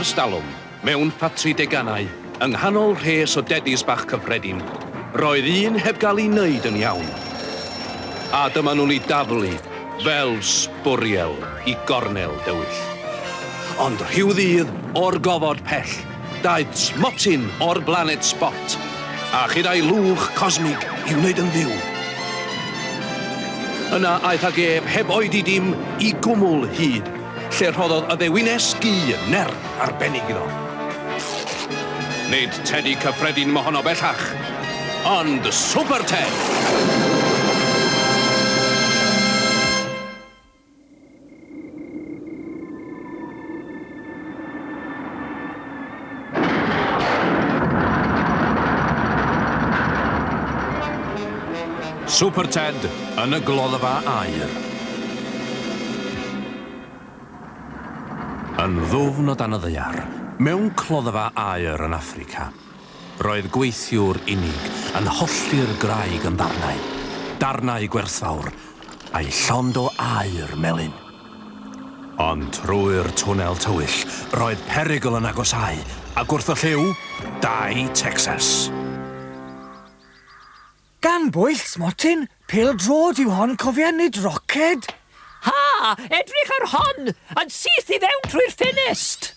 erstalwm, mewn ffatri deganau, yng nghanol rhes o dedis bach cyffredin, roedd un heb gael ei wneud yn iawn. A dyma nhw'n ei daflu fel sbwriel I gornel dywyll. Ond rhyw ddydd o'r gofod pell, daeth smotyn o'r blanet Spot, a chydau lwch cosmig I wneud yn ddiw. Yna aeth ag ef heb oedi dim I gwmwl hyd, lle rhoddodd y ddewines gi nerf arbennig iddo. Nid tedi cyffredin mohono bellach, ond Superted! Superted yn y Gloddfa aur. Yn ddwfn o dan y ddaear, mewn cloddfa aur yn Affrica, roedd gweithiwr unig yn hollti'r graig yn darnau. Darnau gwerthfawr, a'i llond o aur melyn. Ond trwy'r twnel tywyll, roedd perygl yn agosau, ac wrth y lliw, dau Texas. Gan bwyll, Smotyn, pêl-drod yw hon, cofia nid roced. Ha! Edrych ar hon! Yn syth I fewn trwy'r ffenest!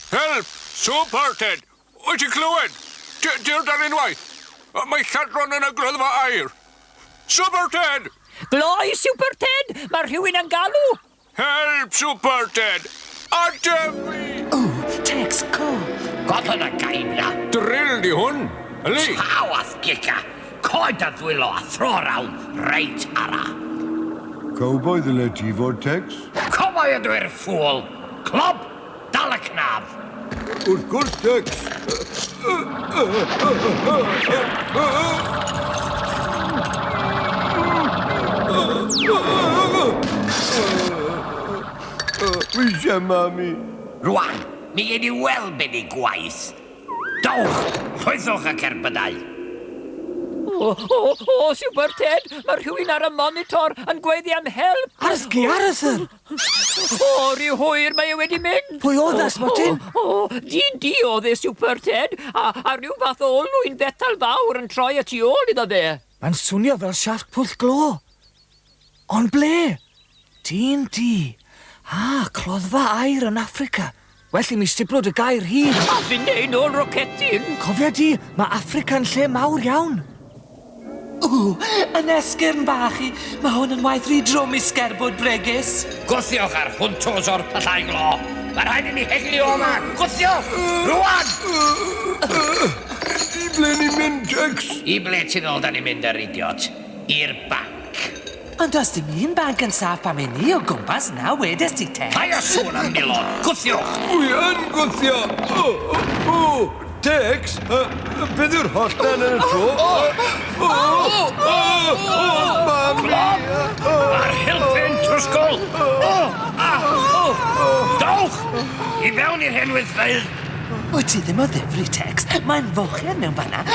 Help! Superted! Wyt ti'n clywed? Di'r dan unwaith. Mae lladron yn y gloddfa aur. Superted! Gloi, Superted! Mae rhywun yn galw! Help, Superted! Adem fi! O, Tex, co. God yn y gain na. Drill di hwn, yli? Hawath gica. Coed a ddwylo a thro rawn reit ara. Cowboy ddyle ti fod, Tex? Cowboy ydw i'r ffwl. Clob, dal y cnaf. Wrth gwrs, Tex. Wi eisiau, mami. Rwan, mi gei ni weld be ni gwaith. Dowch, llwyddwch ac erbydau. O, Superted! Mae rhywun ar y monitor yn gweiddi am help! Asgi, Arthur! O, rhyw hwyr mae wedi mynd! Pwy oedd e, Smotyn? O, dyn di oedd e, Superted, a rhyw fath o olwyn fetal fawr yn troi at I ôl iddo fe. Mae'n swnio fel siafft pwll glo. Ond ble? Dyn di. Cloddfa aur yn Affrica. Well I mi stiblod y gair hyd. A fi'n neud ôl rocetyn. Cofia di, mae Affrica'n lle mawr iawn. O, yn esgyrn bach I. Mae hwn yn waith rhy drwm I sgerbwd bregus. Gwthiwch ar hwntos o'r pethau glo. Mae rhaid I ni heglu o yma. Gwthiwch! Rwan! I ble ni'n mynd, Tex? I ble ti'n ddod ni'n mynd yr idiot? I'r banc. Ond os dim un banc yn saff am ni o gwmpas na wedes ti, Tex. Pai o sôn am milon. Gwthiwch! Wi yn gwthio. Tex, beth yw'r hollten yn y tro? Mami! Mae'r hilpyn trwsgol! Dowch! I fewn i'r hen wythfeydd! Wyt ti ddim o ddifri, Tex. Mae'n fochen mewn fanna.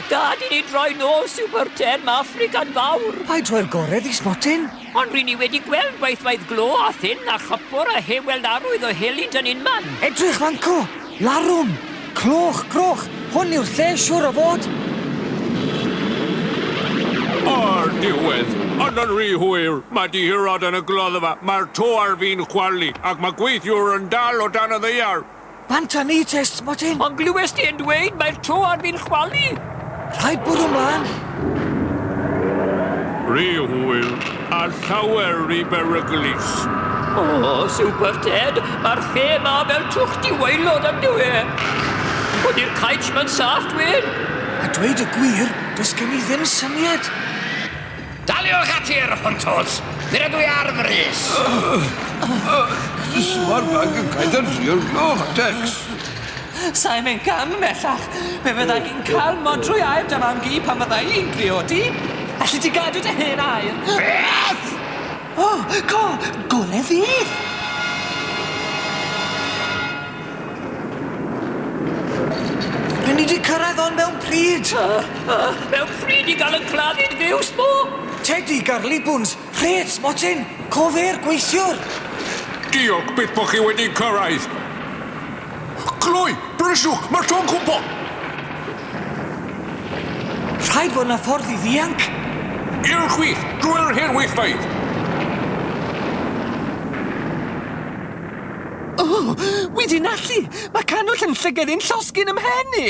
Gad I ni droi nôl, Superted, mae Affrica'n fawr. Paid roi'r gored I Smotyn. Ond rydyn ni wedi gweld gweithwaith glo a thyn a chopwr a heweld arwydd o helynt yn unman. Edrych fanco. Larwm. Cloch, groch. Hwn yw'r lle siwr o fod. O'r diwedd, ond yn rhy hwyr, mae dihirod yn y gloddfa, mae'r to ar fi'n chwalu, ac mae gweithiwr yn dal o dan y ddeiar. Bant a ni, Tex, Smotyn. Ond glywes ti yn dweud mae'r to ar fi'n chwalu. Rhaid bod ymlaen. Rhy hwyr, a llawer rhy beryglus. O, Superted, mae'r lle ma fel twch di waelod am dwi. Ond i'r caich mewn saff, dweud. A dweud y gwir, does gen I ddim syniad. Daliwch at i'r hwntos. Nid ydw I ar frys. Mae'r banc yn cael yn rhyw'r gloch, Tex. Sa'n mynd cam mellach. Fe fydda i'n cael modrwy air dy mam gi pan fydda i'n priodi. Alli ti gadw dy hen air? Beth? O, gore ddydd. Rydyn ni wedi cyrraedd on mewn pryd. Mewn pryd I gael y claddu'n ddiws mo. Teddy Garlibwns, Rhaid, Smotyn! Cofir, gweithiwr! Diolch beth bod chi wedi cyrraedd. Gloi, bryswch, mae'r to'n cwmpo. Rhaid fod yna ffordd i ddianc. I'r chwith, drwy'r hen weithfeidd. Wedi nallu! Mae canwyll yn llygedu'n llosgyn ym mhen i!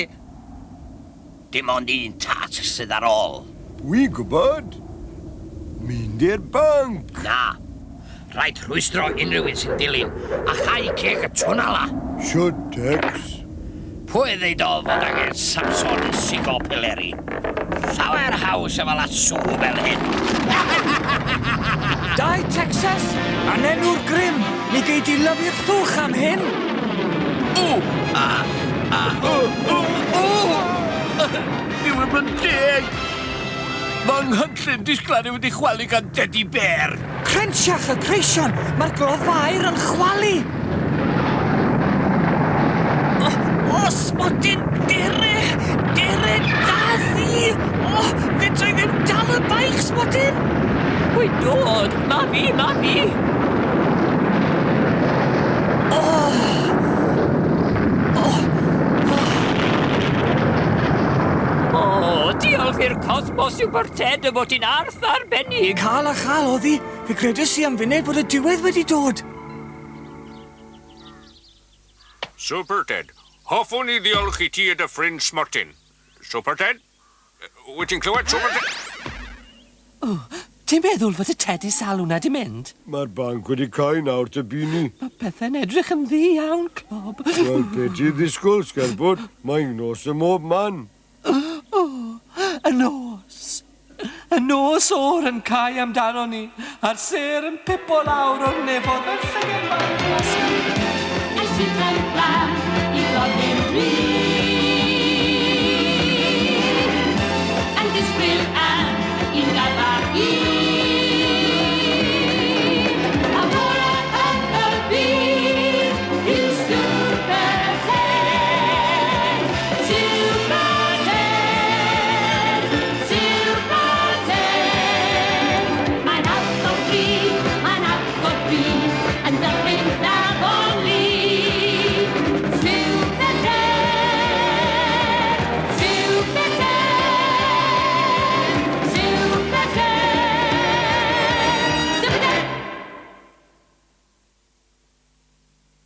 Dim ond un tat sydd ar ôl. Wi'n gwybod. Mynd i'r banc. Na. Rhaid rhwystro unrhyw un sy'n dilyn a chai ceg y twnala. Sio Tex. Pwy ddeud o fod angen Samson yn sigo pileri? Llawer haws efo la sŵ fel hyn. Dau Texas, a nenw'r grym. Ni gei di lyfio'r ddwch am hyn. Dyw yn deg. Mae nghyllyn disglan wedi chwalu gan Dedi Bear. Crynsiach y greision, mae'r gloddfa air yn chwalu. O, Smotyn, dere daddi. O, fedrai ddim dal y baich, Smotyn. Wy'n dod, na fi. Diolch i'r cosmos Superted y bod ti'n arth arbennig. Cael a chael oddi, fe credus i am funud bod y diwedd wedi dod. Superted, hoffwn i ddiolch i ti y dy ffrind Smotyn. Superted? Wyt ti'n clywed, Superted? Ti'n meddwl fod y Tedi salw na di mynd? Mae'r banc wedi cael nawr dy bini. Mae pethau'n edrych yn ddi iawn, Clob. Wel, beth ti ddisgwyl, Sgerbwd? Mae'n nos y mob man. Y nos. Y nos o'r yn cael amdano ni, a'r ser yn pipo lawr o'r nefodd yn llygad bach.